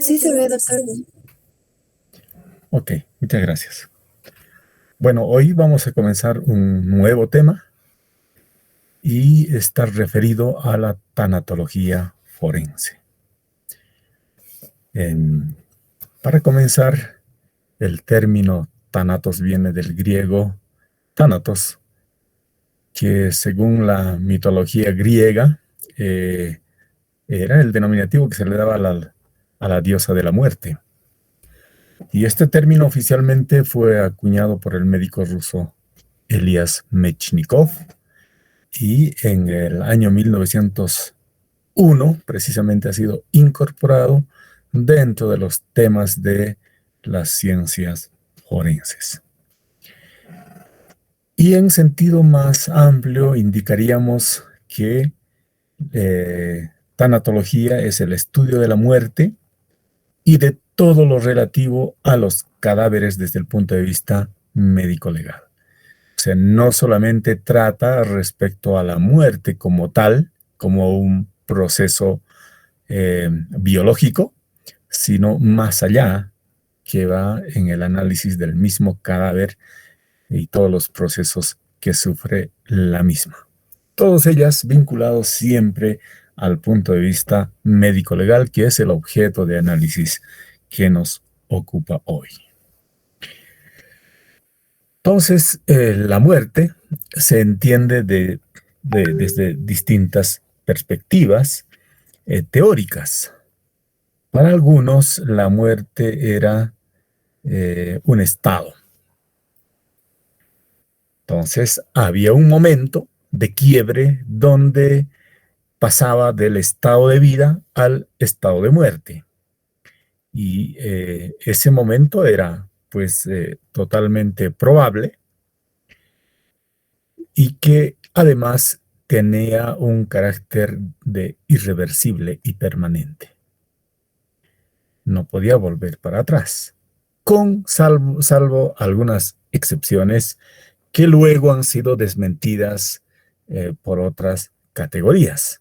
Sí se ve, doctor. Ok, muchas gracias. Bueno, hoy vamos a comenzar un nuevo tema y está referido a la tanatología forense. En- para comenzar, el término thanatos viene del griego thanatos, que según la mitología griega eh, era el denominativo que se le daba a la diosa de la muerte. Y este término oficialmente fue acuñado por el médico ruso Elias Mechnikov y en el año 1901 precisamente ha sido incorporado dentro de los temas de las ciencias forenses. Y en sentido más amplio indicaríamos que tanatología es el estudio de la muerte y de todo lo relativo a los cadáveres desde el punto de vista médico-legal. O sea, no solamente trata respecto a la muerte como tal, como un proceso biológico, sino más allá, que va en el análisis del mismo cadáver y todos los procesos que sufre la misma. Todas ellas vinculados siempre al punto de vista médico-legal, que es el objeto de análisis que nos ocupa hoy. Entonces, la muerte se entiende desde distintas perspectivas teóricas. Para algunos, la muerte era un estado. Entonces, había un momento de quiebre donde pasaba del estado de vida al estado de muerte. Y ese momento era, pues, totalmente probable y que además tenía un carácter de irreversible y permanente. No podía volver para atrás, salvo algunas excepciones que luego han sido desmentidas por otras categorías.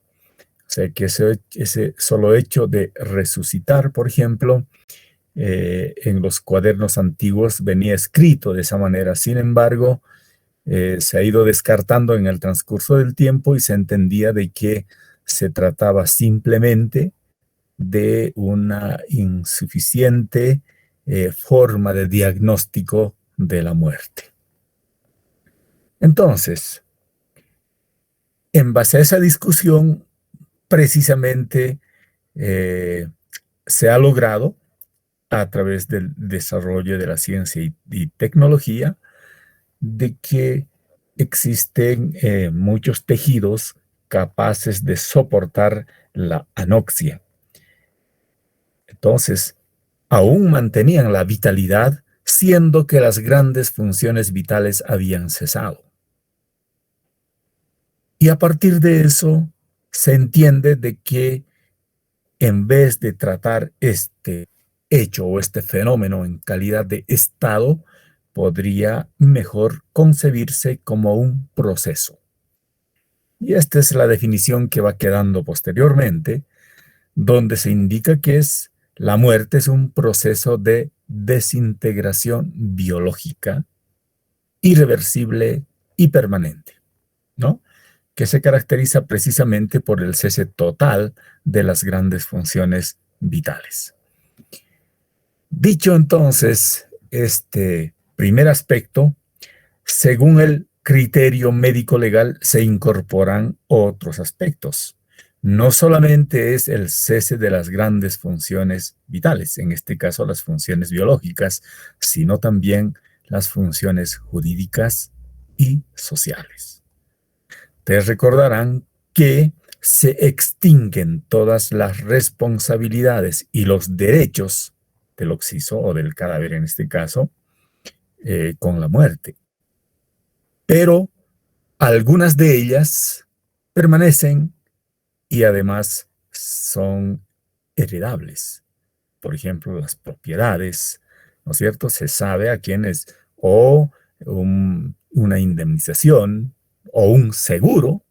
O sea, que ese solo hecho de resucitar, por ejemplo, en los cuadernos antiguos venía escrito de esa manera. Sin embargo, se ha ido descartando en el transcurso del tiempo y se entendía de que se trataba simplemente de una insuficiente forma de diagnóstico de la muerte. Entonces, en base a esa discusión, precisamente se ha logrado, a través del desarrollo de la ciencia y tecnología, de que existen muchos tejidos capaces de soportar la anoxia. Entonces, aún mantenían la vitalidad, siendo que las grandes funciones vitales habían cesado. Y a partir de eso, se entiende de que en vez de tratar este hecho o este fenómeno en calidad de estado, podría mejor concebirse como un proceso. Y esta es la definición que va quedando posteriormente, donde se indica que la muerte es un proceso de desintegración biológica, irreversible y permanente, ¿no? Que se caracteriza precisamente por el cese total de las grandes funciones vitales. Dicho entonces este primer aspecto, según el criterio médico-legal se incorporan otros aspectos. No solamente es el cese de las grandes funciones vitales, en este caso las funciones biológicas, sino también las funciones jurídicas y sociales. Te recordarán que se extinguen todas las responsabilidades y los derechos del occiso o del cadáver en este caso, con la muerte. Pero algunas de ellas permanecen y además son heredables. Por ejemplo, las propiedades, ¿no es cierto? Se sabe a quiénes o una indemnización o un seguro,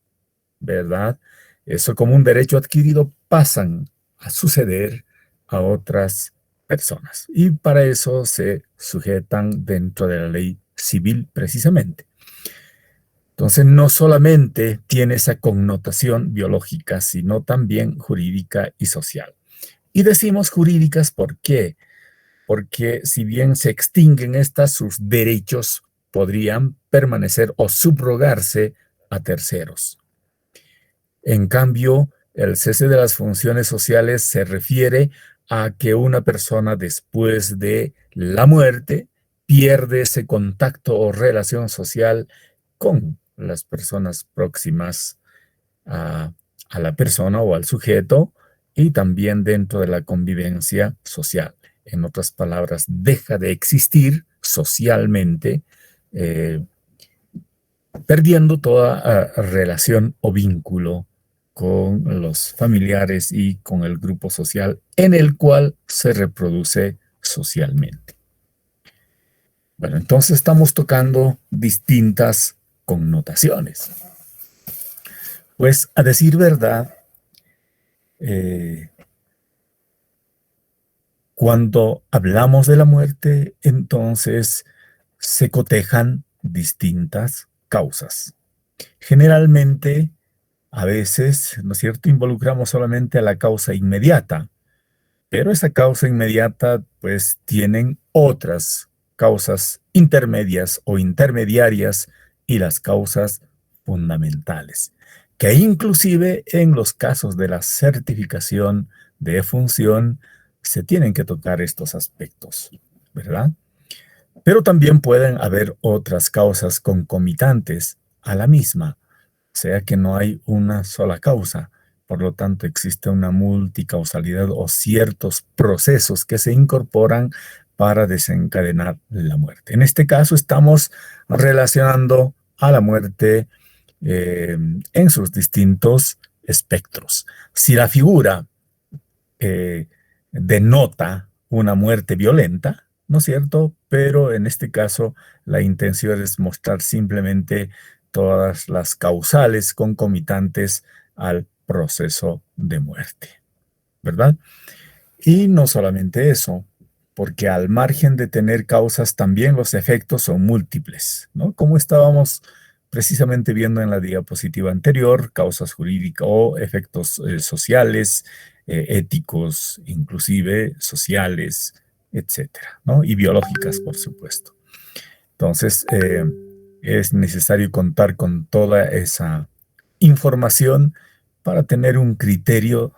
¿verdad? Eso como un derecho adquirido pasan a suceder a otras personas. Y para eso se sujetan dentro de la ley civil precisamente. Entonces, no solamente tiene esa connotación biológica, sino también jurídica y social. Y decimos jurídicas, ¿por qué? Porque si bien se extinguen estas, sus derechos podrían permanecer o subrogarse a terceros. En cambio, el cese de las funciones sociales se refiere a que una persona después de la muerte pierde ese contacto o relación social con las personas próximas a, a la persona o al sujeto y también dentro de la convivencia social. En otras palabras, deja de existir socialmente, eh, perdiendo toda relación o vínculo con los familiares y con el grupo social en el cual se reproduce socialmente. Bueno, entonces estamos tocando distintas connotaciones. Pues a decir verdad, cuando hablamos de la muerte, entonces se cotejan distintas causas. Generalmente, a veces, ¿no es cierto?, involucramos solamente a la causa inmediata, pero esa causa inmediata, pues, tienen otras causas intermedias o intermediarias y las causas fundamentales, que inclusive en los casos de la certificación de defunción se tienen que tocar estos aspectos, ¿verdad? Pero también pueden haber otras causas concomitantes a la misma, o sea que no hay una sola causa. Por lo tanto, existe una multicausalidad o ciertos procesos que se incorporan para desencadenar la muerte. En este caso, estamos relacionando a la muerte en sus distintos espectros. Si la figura denota una muerte violenta, ¿no es cierto? Pero en este caso la intención es mostrar simplemente todas las causales concomitantes al proceso de muerte, ¿verdad? Y no solamente eso, porque al margen de tener causas, también los efectos son múltiples, ¿no? Como estábamos precisamente viendo en la diapositiva anterior, causas jurídicas o efectos sociales, éticos, inclusive sociales, etcétera, ¿no? Y biológicas, por supuesto. Entonces, es necesario contar con toda esa información para tener un criterio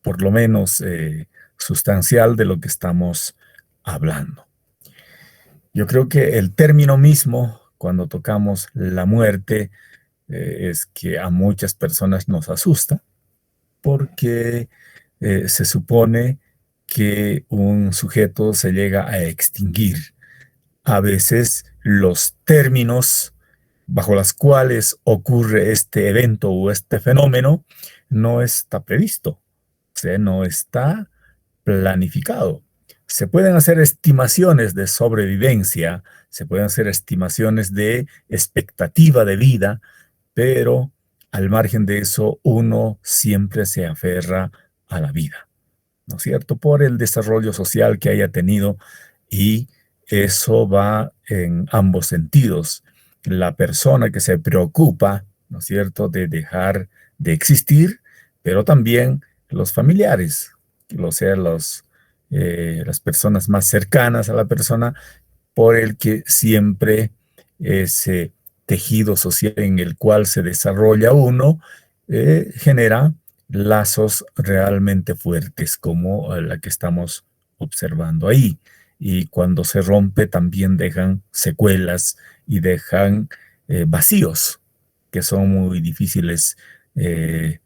por lo menos sustancial de lo que estamos hablando. Yo creo que el término mismo, cuando tocamos la muerte, es que a muchas personas nos asusta porque se supone que un sujeto se llega a extinguir. A veces los términos bajo los cuales ocurre este evento o este fenómeno no está previsto, o sea, no está planificado. Se pueden hacer estimaciones de sobrevivencia, se pueden hacer estimaciones de expectativa de vida, pero al margen de eso, uno siempre se aferra a la vida, ¿no es cierto? Por el desarrollo social que haya tenido y eso va en ambos sentidos. La persona que se preocupa, ¿no es cierto?, de dejar de existir, pero también los familiares, o sea, las personas más cercanas a la persona, por el que siempre ese tejido social en el cual se desarrolla uno genera lazos realmente fuertes como la que estamos observando ahí. Y cuando se rompe también dejan secuelas y dejan vacíos que son muy difíciles de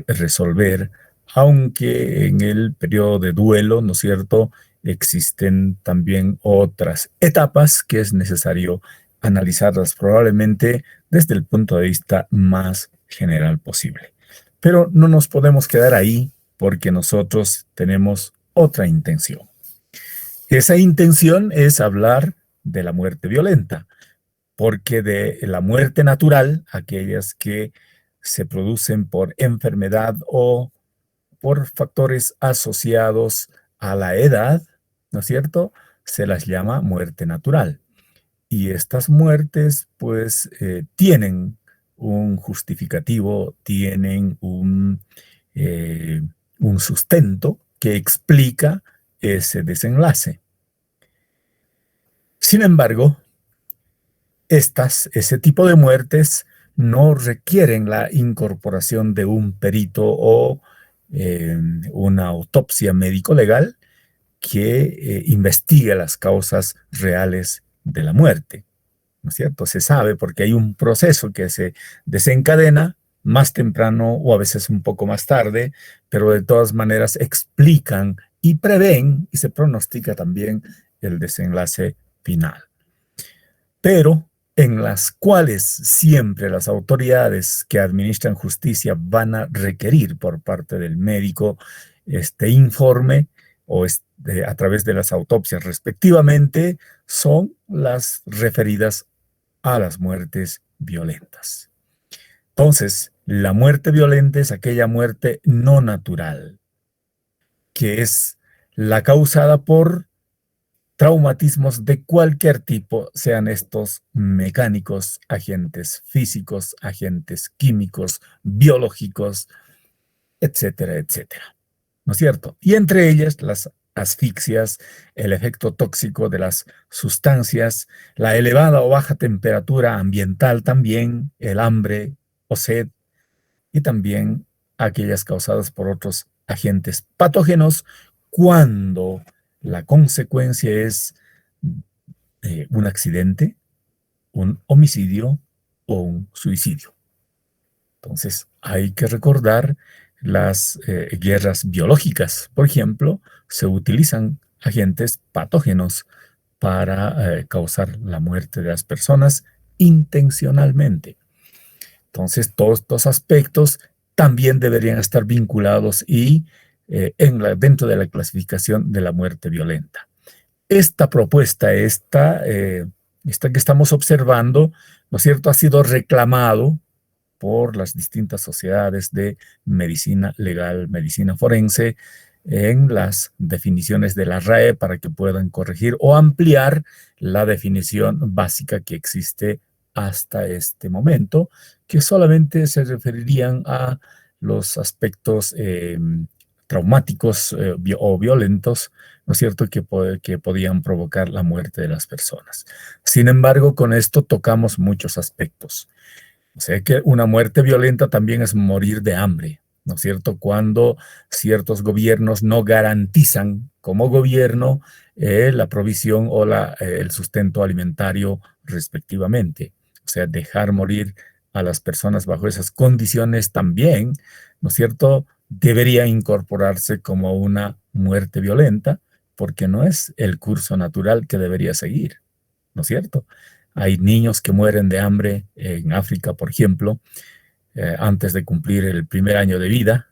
resolver, aunque en el periodo de duelo, ¿no es cierto?, existen también otras etapas que es necesario analizarlas probablemente desde el punto de vista más general posible. Pero no nos podemos quedar ahí porque nosotros tenemos otra intención. Esa intención es hablar de la muerte violenta, porque de la muerte natural, aquellas que se producen por enfermedad o por factores asociados a la edad, ¿no es cierto?, se las llama muerte natural. Y estas muertes, pues, tienen un justificativo, tienen un sustento que explica ese desenlace. Sin embargo, ese tipo de muertes no requieren la incorporación de un perito o una autopsia médico-legal que investigue las causas reales de la muerte, ¿no es cierto? Se sabe porque hay un proceso que se desencadena más temprano o a veces un poco más tarde, pero de todas maneras explican y prevén y se pronostica también el desenlace final. Pero en las cuales siempre las autoridades que administran justicia van a requerir por parte del médico este informe o a través de las autopsias respectivamente, son las referidas a las muertes violentas. Entonces, la muerte violenta es aquella muerte no natural, que es la causada por traumatismos de cualquier tipo, sean estos mecánicos, agentes físicos, agentes químicos, biológicos, etcétera, etcétera. ¿No es cierto? Y entre ellas las asfixias, el efecto tóxico de las sustancias, la elevada o baja temperatura ambiental también, el hambre o sed, y también aquellas causadas por otros agentes patógenos cuando la consecuencia es un accidente, un homicidio o un suicidio. Entonces, hay que recordar las guerras biológicas. Por ejemplo, se utilizan agentes patógenos para causar la muerte de las personas intencionalmente. Entonces, todos estos aspectos también deberían estar vinculados y dentro de la clasificación de la muerte violenta. Esta propuesta, esta que estamos observando, ¿no es cierto?, ha sido reclamado por las distintas sociedades de medicina legal, medicina forense, en las definiciones de la RAE para que puedan corregir o ampliar la definición básica que existe hasta este momento, que solamente se referirían a los aspectos traumáticos o violentos, ¿no es cierto?, que podían provocar la muerte de las personas. Sin embargo, con esto tocamos muchos aspectos. O sea que una muerte violenta también es morir de hambre, ¿no es cierto?, cuando ciertos gobiernos no garantizan como gobierno la provisión o el sustento alimentario respectivamente. O sea, dejar morir a las personas bajo esas condiciones también, ¿no es cierto?, debería incorporarse como una muerte violenta, porque no es el curso natural que debería seguir, ¿no es cierto? Hay niños que mueren de hambre en África, por ejemplo, antes de cumplir el primer año de vida,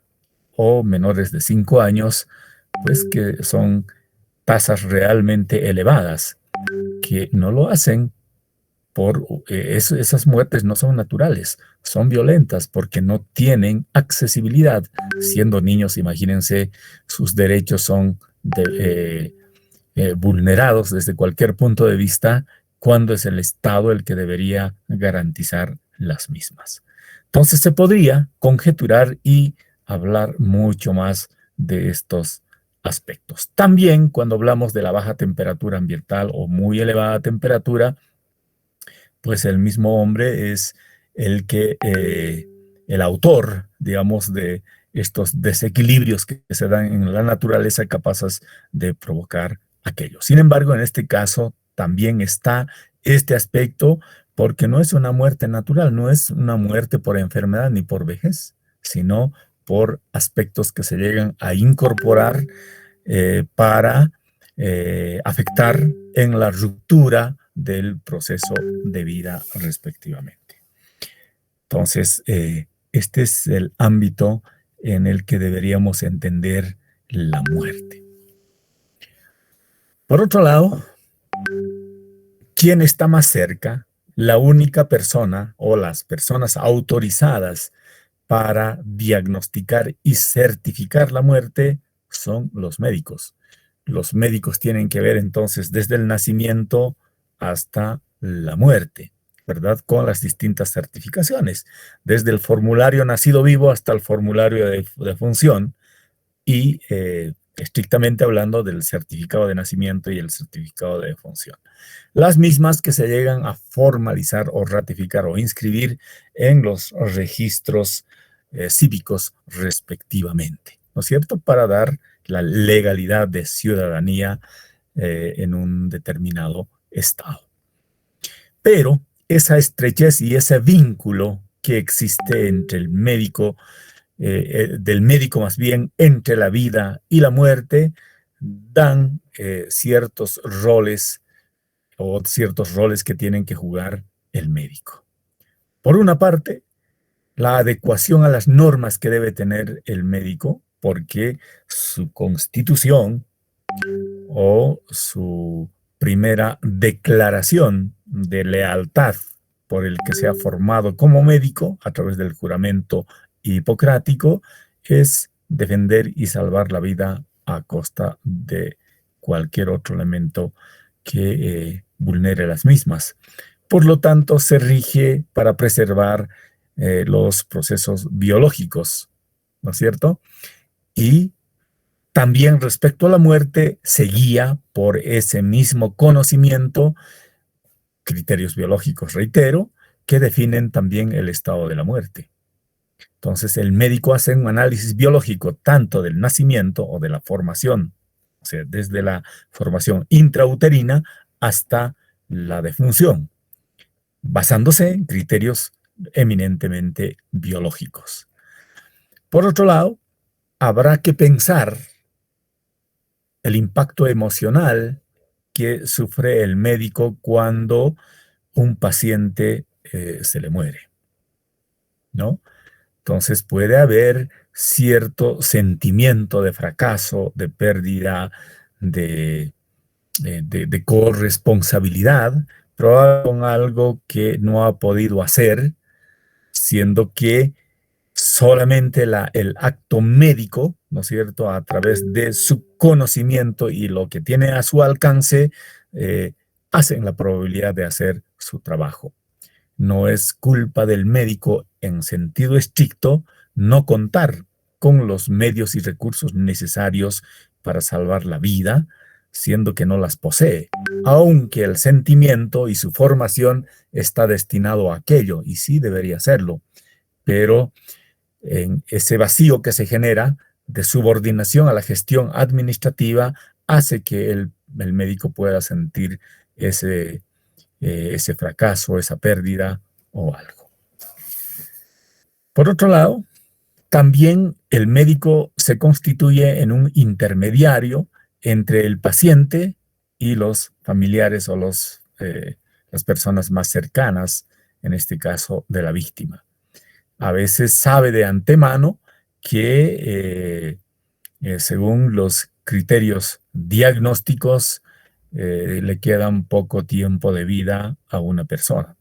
o menores de 5 años, pues que son tasas realmente elevadas, que no lo hacen esas muertes no son naturales, son violentas porque no tienen accesibilidad. Siendo niños, imagínense, sus derechos son vulnerados desde cualquier punto de vista cuando es el Estado el que debería garantizar las mismas. Entonces se podría conjeturar y hablar mucho más de estos aspectos. También cuando hablamos de la baja temperatura ambiental o muy elevada temperatura, pues el mismo hombre es el autor, digamos, de estos desequilibrios que se dan en la naturaleza capaces de provocar aquello. Sin embargo, en este caso también está este aspecto, porque no es una muerte natural, no es una muerte por enfermedad ni por vejez, sino por aspectos que se llegan a incorporar para afectar en la ruptura del proceso de vida respectivamente. Entonces, este es el ámbito en el que deberíamos entender la muerte. Por otro lado, ¿quién está más cerca? La única persona o las personas autorizadas para diagnosticar y certificar la muerte son los médicos. Los médicos tienen que ver entonces desde el nacimiento hasta la muerte, ¿verdad? Con las distintas certificaciones, desde el formulario nacido vivo hasta el formulario de función y estrictamente hablando del certificado de nacimiento y el certificado de defunción. Las mismas que se llegan a formalizar o ratificar o inscribir en los registros cívicos respectivamente, ¿no es cierto? Para dar la legalidad de ciudadanía en un determinado estado. Pero esa estrechez y ese vínculo que existe entre el médico, del médico más bien, entre la vida y la muerte, dan ciertos roles o ciertos roles que tienen que jugar el médico. Por una parte, la adecuación a las normas que debe tener el médico, porque su constitución o su primera declaración de lealtad por el que se ha formado como médico a través del juramento hipocrático es defender y salvar la vida a costa de cualquier otro elemento que vulnere las mismas. Por lo tanto, se rige para preservar los procesos biológicos, ¿no es cierto? Y también respecto a la muerte, se guía por ese mismo conocimiento, criterios biológicos, reitero, que definen también el estado de la muerte. Entonces, el médico hace un análisis biológico tanto del nacimiento o de la formación, o sea, desde la formación intrauterina hasta la defunción, basándose en criterios eminentemente biológicos. Por otro lado, habrá que pensar el impacto emocional que sufre el médico cuando un paciente se le muere, ¿no? Entonces puede haber cierto sentimiento de fracaso, de pérdida, de corresponsabilidad, probablemente con algo que no ha podido hacer, siendo que solamente el acto médico, ¿no es cierto?, a través de su conocimiento y lo que tiene a su alcance, eh, hacen la probabilidad de hacer su trabajo. No es culpa del médico en sentido estricto no contar con los medios y recursos necesarios para salvar la vida, siendo que no las posee, aunque el sentimiento y su formación está destinado a aquello, y sí debería serlo, pero en ese vacío que se genera de subordinación a la gestión administrativa hace que el médico pueda sentir ese fracaso, esa pérdida o algo. Por otro lado, también el médico se constituye en un intermediario entre el paciente y los familiares o las personas más cercanas, en este caso de la víctima. A veces sabe de antemano que según los criterios diagnósticos le quedan poco tiempo de vida a una persona.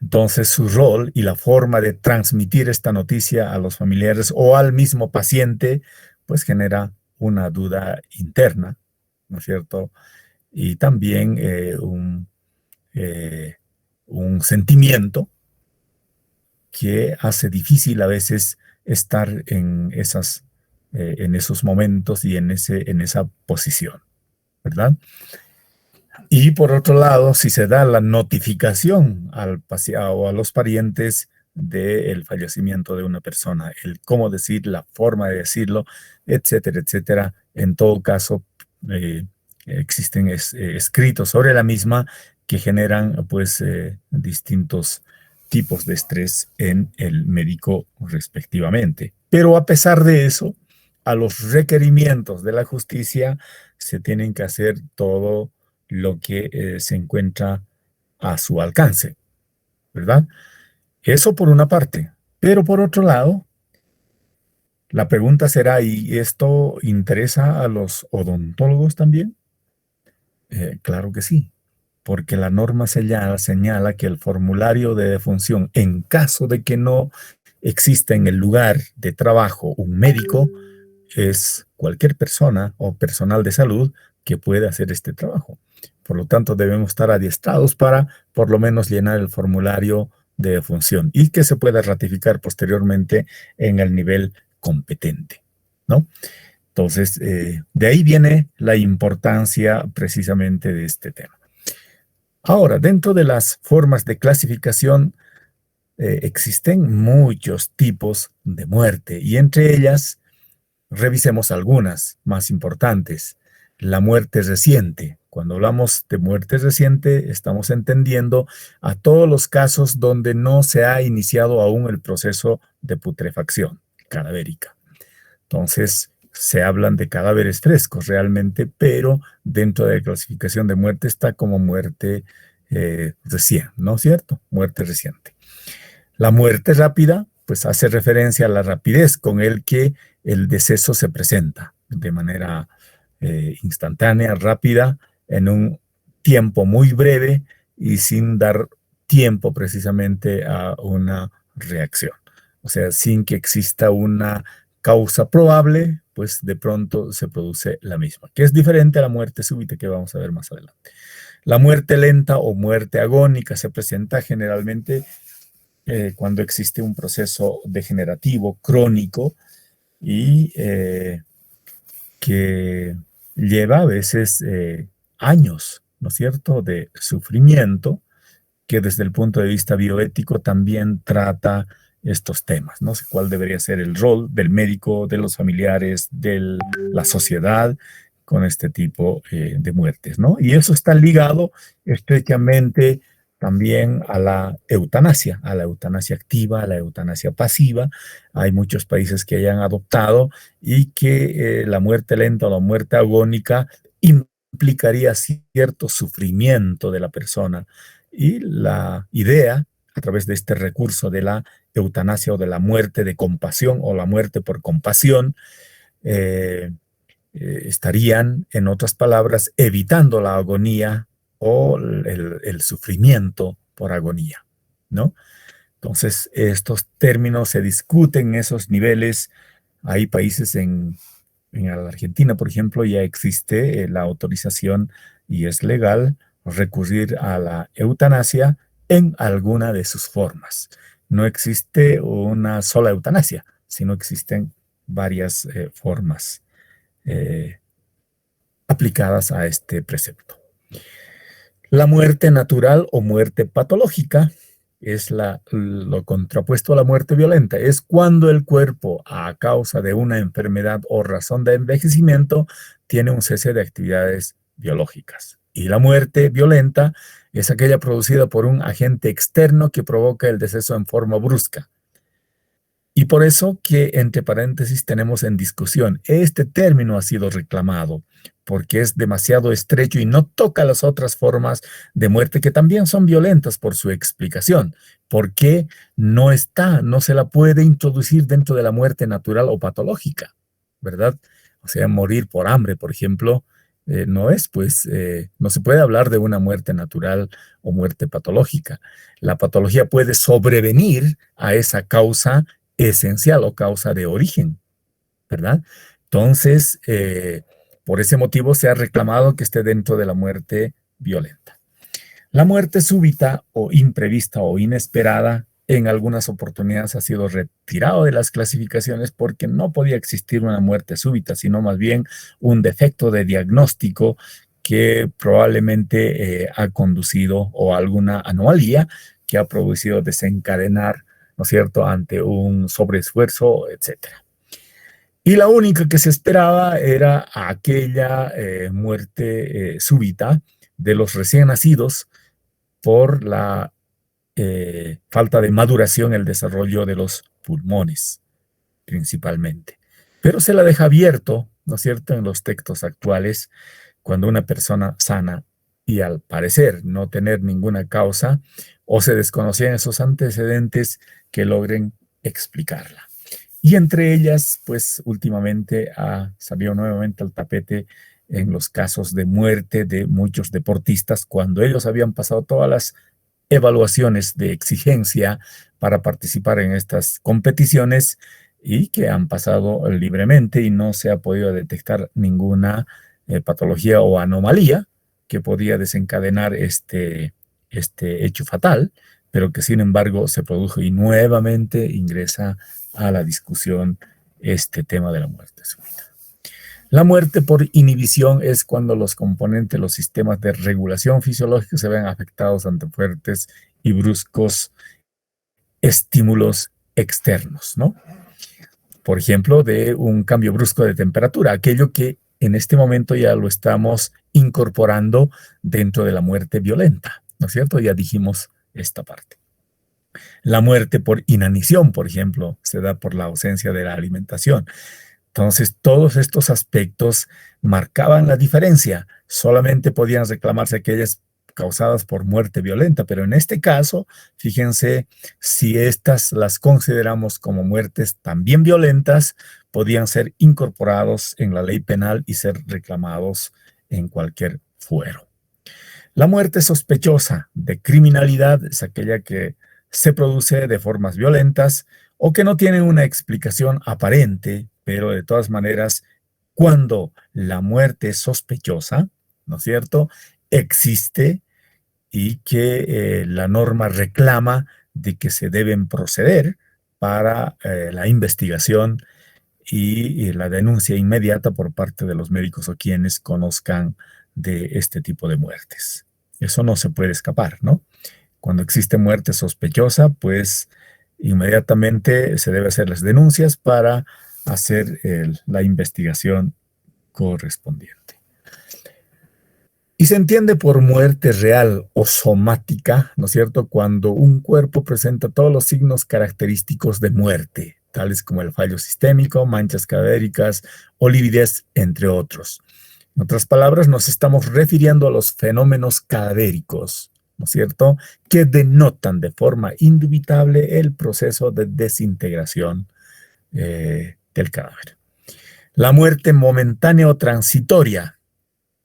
Entonces su rol y la forma de transmitir esta noticia a los familiares o al mismo paciente, pues genera una duda interna, ¿no es cierto? Y también un sentimiento que hace difícil a veces estar en esos momentos y en esa posición, ¿verdad? Y por otro lado, si se da la notificación o a los parientes del fallecimiento de una persona, el cómo decir, la forma de decirlo, etcétera, etcétera, en todo caso, existen escritos sobre la misma que generan pues distintos tipos de estrés en el médico respectivamente. Pero a pesar de eso, a los requerimientos de la justicia se tienen que hacer todo lo que se encuentra a su alcance, ¿verdad? Eso por una parte. Pero por otro lado, la pregunta será, ¿y esto interesa a los odontólogos también? Claro que sí. porque la norma señala que el formulario de defunción, en caso de que no exista en el lugar de trabajo un médico, es cualquier persona o personal de salud que puede hacer este trabajo. Por lo tanto, debemos estar adiestrados para por lo menos llenar el formulario de defunción y que se pueda ratificar posteriormente en el nivel competente, ¿no? Entonces, de ahí viene la importancia precisamente de este tema. Ahora, dentro de las formas de clasificación, existen muchos tipos de muerte y entre ellas revisemos algunas más importantes. La muerte reciente. Cuando hablamos de muerte reciente, estamos entendiendo a todos los casos donde no se ha iniciado aún el proceso de putrefacción cadavérica. Entonces, se hablan de cadáveres frescos realmente, pero dentro de la clasificación de muerte está como muerte recién, ¿no es cierto? Muerte reciente. La muerte rápida, pues hace referencia a la rapidez con el que el deceso se presenta de manera instantánea, rápida, en un tiempo muy breve y sin dar tiempo precisamente a una reacción. O sea, sin que exista una causa probable, pues de pronto se produce la misma, que es diferente a la muerte súbita que vamos a ver más adelante. La muerte lenta o muerte agónica se presenta generalmente cuando existe un proceso degenerativo crónico y que lleva a veces años, ¿no es cierto?, de sufrimiento, que desde el punto de vista bioético también trata estos temas. No sé cuál debería ser el rol del médico, de los familiares, de la sociedad con este tipo de muertes, ¿no? Y eso está ligado estrechamente también a la eutanasia activa, a la eutanasia pasiva. Hay muchos países que hayan adoptado y que la muerte lenta o la muerte agónica implicaría cierto sufrimiento de la persona. Y la idea, a través de este recurso de la eutanasia o de la muerte de compasión o la muerte por compasión, estarían, en otras palabras, evitando la agonía o el sufrimiento por agonía, ¿no? Entonces, estos términos se discuten en esos niveles. Hay países en la Argentina, por ejemplo, ya existe la autorización y es legal recurrir a la eutanasia en alguna de sus formas. No existe una sola eutanasia, sino existen varias formas aplicadas a este precepto. La muerte natural o muerte patológica es lo contrapuesto a la muerte violenta. Es cuando el cuerpo, a causa de una enfermedad o razón de envejecimiento, tiene un cese de actividades biológicas. Y la muerte violenta es aquella producida por un agente externo que provoca el deceso en forma brusca. Y por eso que, entre paréntesis, tenemos en discusión, este término ha sido reclamado porque es demasiado estrecho y no toca las otras formas de muerte que también son violentas por su explicación. ¿Por qué no se la puede introducir dentro de la muerte natural o patológica? ¿Verdad? O sea, morir por hambre, por ejemplo, no se puede hablar de una muerte natural o muerte patológica. La patología puede sobrevenir a esa causa esencial o causa de origen, ¿verdad? Entonces, por ese motivo se ha reclamado que esté dentro de la muerte violenta. La muerte súbita o imprevista o inesperada en algunas oportunidades ha sido retirado de las clasificaciones porque no podía existir una muerte súbita, sino más bien un defecto de diagnóstico que probablemente ha conducido o alguna anomalía que ha producido desencadenar, ¿no es cierto?, ante un sobreesfuerzo, etcétera. Y la única que se esperaba era aquella muerte súbita de los recién nacidos por la falta de maduración en el desarrollo de los pulmones, principalmente. Pero se la deja abierto, ¿no es cierto?, en los textos actuales, cuando una persona sana y al parecer no tener ninguna causa o se desconocían esos antecedentes que logren explicarla. Y entre ellas, pues últimamente ha salido nuevamente al tapete en los casos de muerte de muchos deportistas cuando ellos habían pasado todas las evaluaciones de exigencia para participar en estas competiciones y que han pasado libremente y no se ha podido detectar ninguna patología o anomalía que podía desencadenar este hecho fatal, pero que sin embargo se produjo y nuevamente ingresa a la discusión este tema de la muerte súbita. La muerte por inhibición es cuando los componentes, los sistemas de regulación fisiológica se ven afectados ante fuertes y bruscos estímulos externos, ¿no? Por ejemplo, de un cambio brusco de temperatura, aquello que en este momento ya lo estamos incorporando dentro de la muerte violenta, ¿no es cierto? Ya dijimos esta parte. La muerte por inanición, por ejemplo, se da por la ausencia de la alimentación. Entonces, todos estos aspectos marcaban la diferencia. Solamente podían reclamarse aquellas causadas por muerte violenta, pero en este caso, fíjense, si estas las consideramos como muertes también violentas, podían ser incorporados en la ley penal y ser reclamados en cualquier fuero. La muerte sospechosa de criminalidad es aquella que se produce de formas violentas o que no tiene una explicación aparente, pero de todas maneras, cuando la muerte es sospechosa, ¿no es cierto?, existe y que la norma reclama de que se deben proceder para la investigación y la denuncia inmediata por parte de los médicos o quienes conozcan de este tipo de muertes. Eso no se puede escapar, ¿no? Cuando existe muerte sospechosa, pues inmediatamente se debe hacer las denuncias para hacer la investigación correspondiente. Y se entiende por muerte real o somática, ¿no es cierto?, cuando un cuerpo presenta todos los signos característicos de muerte, tales como el fallo sistémico, manchas cadavéricas o lividez, entre otros. En otras palabras, nos estamos refiriendo a los fenómenos cadavéricos, ¿no es cierto?, que denotan de forma indubitable el proceso de desintegración del cadáver. La muerte momentánea o transitoria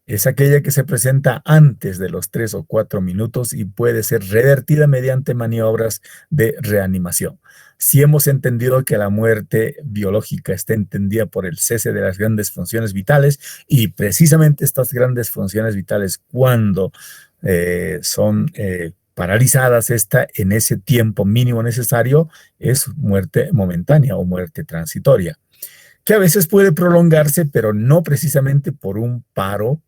es aquella que se presenta antes de los 3 o 4 minutos y puede ser revertida mediante maniobras de reanimación. Si hemos entendido que la muerte biológica está entendida por el cese de las grandes funciones vitales, y precisamente estas grandes funciones vitales, cuando son paralizadas en ese tiempo mínimo necesario, es muerte momentánea o muerte transitoria, que a veces puede prolongarse, pero no precisamente por un paro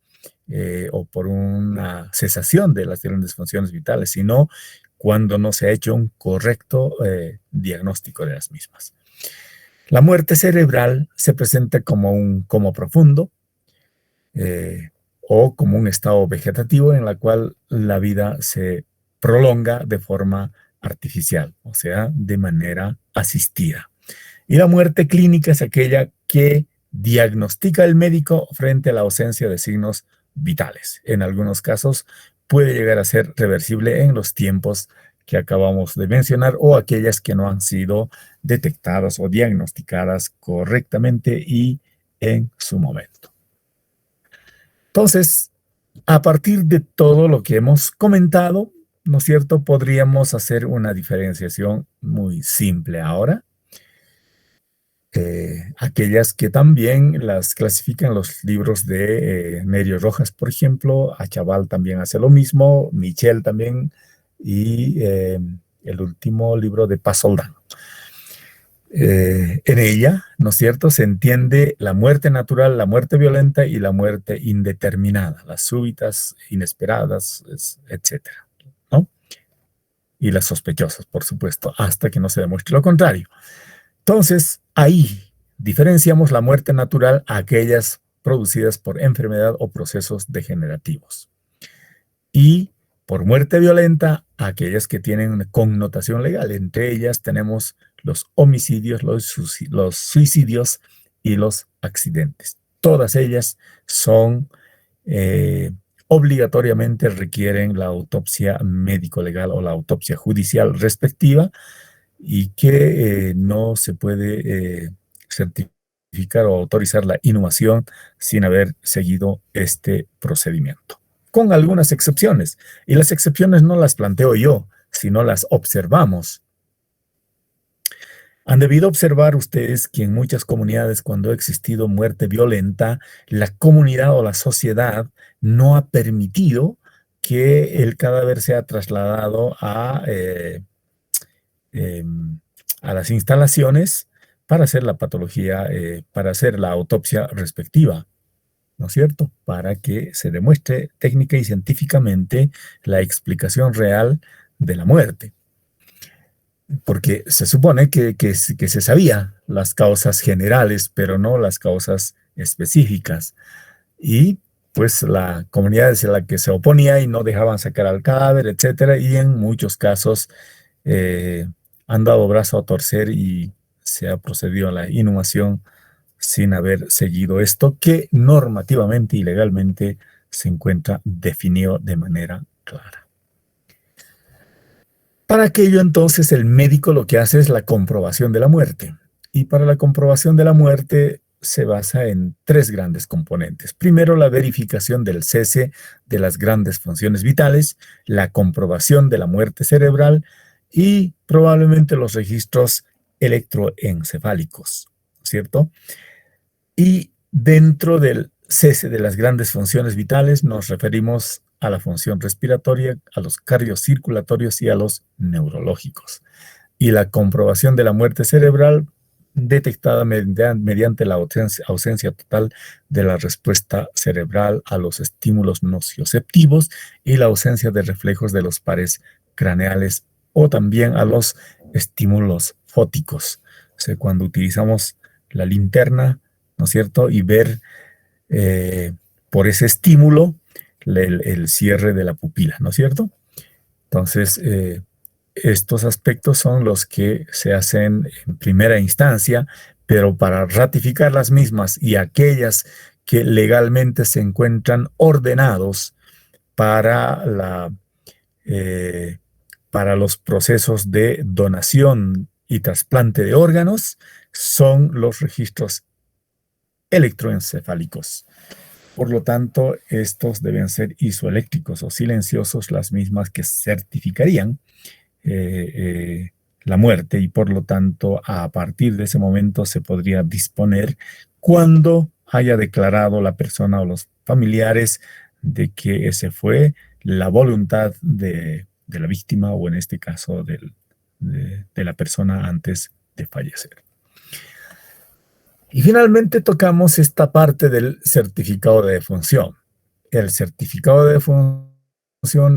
o por una cesación de las grandes funciones vitales, sino cuando no se ha hecho un correcto diagnóstico de las mismas. La muerte cerebral se presenta como un coma profundo o como un estado vegetativo en la cual la vida se prolonga de forma artificial, o sea, de manera asistida. Y la muerte clínica es aquella que diagnostica el médico frente a la ausencia de signos vitales. En algunos casos puede llegar a ser reversible en los tiempos que acabamos de mencionar o aquellas que no han sido detectadas o diagnosticadas correctamente y en su momento. Entonces, a partir de todo lo que hemos comentado, ¿no es cierto?, podríamos hacer una diferenciación muy simple ahora. Aquellas que también las clasifican los libros de Nerio Rojas, por ejemplo. Achaval también hace lo mismo, Michel también, y el último libro de Pasoldán. En ella, ¿no es cierto?, se entiende la muerte natural, la muerte violenta y la muerte indeterminada, las súbitas, inesperadas, etcétera, ¿no? Y las sospechosas, por supuesto, hasta que no se demuestre lo contrario. Entonces, ahí diferenciamos la muerte natural a aquellas producidas por enfermedad o procesos degenerativos. Y por muerte violenta, a aquellas que tienen una connotación legal. Entre ellas tenemos los homicidios, los suicidios y los accidentes. Todas ellas son obligatoriamente requieren la autopsia médico-legal o la autopsia judicial respectiva, y que no se puede certificar o autorizar la inhumación sin haber seguido este procedimiento, con algunas excepciones. Y las excepciones no las planteo yo, sino las observamos. Han debido observar ustedes que en muchas comunidades, cuando ha existido muerte violenta, la comunidad o la sociedad no ha permitido que el cadáver sea trasladado a las instalaciones para hacer la patología, para hacer la autopsia respectiva, ¿no es cierto? Para que se demuestre técnica y científicamente la explicación real de la muerte. Porque se supone que se sabía las causas generales, pero no las causas específicas. Y pues la comunidad es la que se oponía y no dejaban sacar al cadáver, etcétera, y en muchos casos eh, han dado brazo a torcer y se ha procedido a la inhumación sin haber seguido esto que normativamente y legalmente se encuentra definido de manera clara. Para aquello entonces el médico lo que hace es la comprobación de la muerte. Y para la comprobación de la muerte se basa en tres grandes componentes. Primero, la verificación del cese de las grandes funciones vitales, la comprobación de la muerte cerebral y probablemente los registros electroencefálicos, ¿cierto? Y dentro del cese de las grandes funciones vitales nos referimos a la función respiratoria, a los cardiocirculatorios y a los neurológicos. Y la comprobación de la muerte cerebral detectada mediante la ausencia total de la respuesta cerebral a los estímulos nocioceptivos y la ausencia de reflejos de los pares craneales o también a los estímulos fóticos. O sea, cuando utilizamos la linterna, ¿no es cierto? Y ver por ese estímulo el cierre de la pupila, ¿no es cierto? Entonces, estos aspectos son los que se hacen en primera instancia, pero para ratificar las mismas y aquellas que legalmente se encuentran ordenados para para los procesos de donación y trasplante de órganos, son los registros electroencefálicos. Por lo tanto, estos deben ser isoeléctricos o silenciosos, las mismas que certificarían la muerte, y por lo tanto a partir de ese momento se podría disponer cuando haya declarado la persona o los familiares de que ese fue la voluntad de la víctima o en este caso de la persona antes de fallecer. Y finalmente tocamos esta parte del certificado de defunción. El certificado de defunción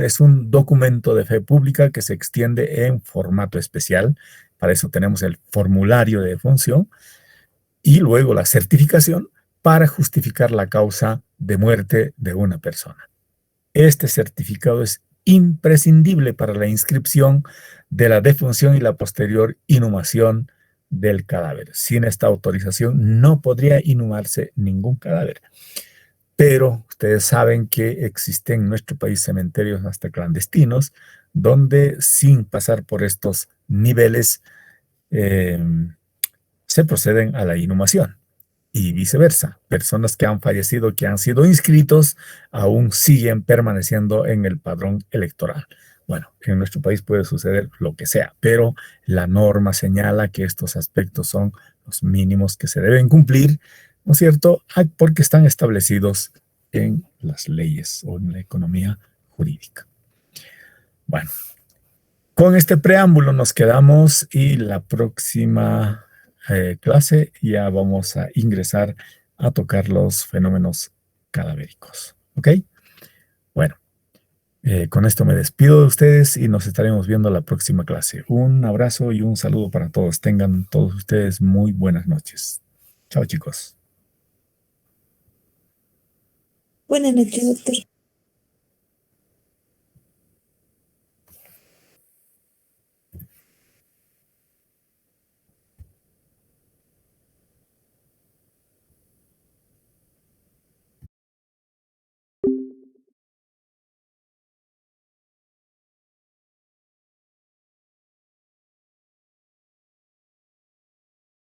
es un documento de fe pública que se extiende en formato especial. Para eso tenemos el formulario de defunción y luego la certificación para justificar la causa de muerte de una persona. Este certificado es imprescindible para la inscripción de la defunción y la posterior inhumación del cadáver. Sin esta autorización no podría inhumarse ningún cadáver. Pero ustedes saben que existen en nuestro país cementerios hasta clandestinos, donde sin pasar por estos niveles se proceden a la inhumación. Y viceversa, personas que han fallecido, que han sido inscritos, aún siguen permaneciendo en el padrón electoral. Bueno, en nuestro país puede suceder lo que sea, pero la norma señala que estos aspectos son los mínimos que se deben cumplir, ¿no es cierto? Porque están establecidos en las leyes o en la economía jurídica. Bueno, con este preámbulo nos quedamos y la próxima clase ya vamos a ingresar a tocar los fenómenos cadavéricos. ¿Ok? Bueno, con esto me despido de ustedes y nos estaremos viendo la próxima clase. Un abrazo y un saludo para todos. Tengan todos ustedes muy buenas noches. Chao, chicos. Buenas noches, doctor.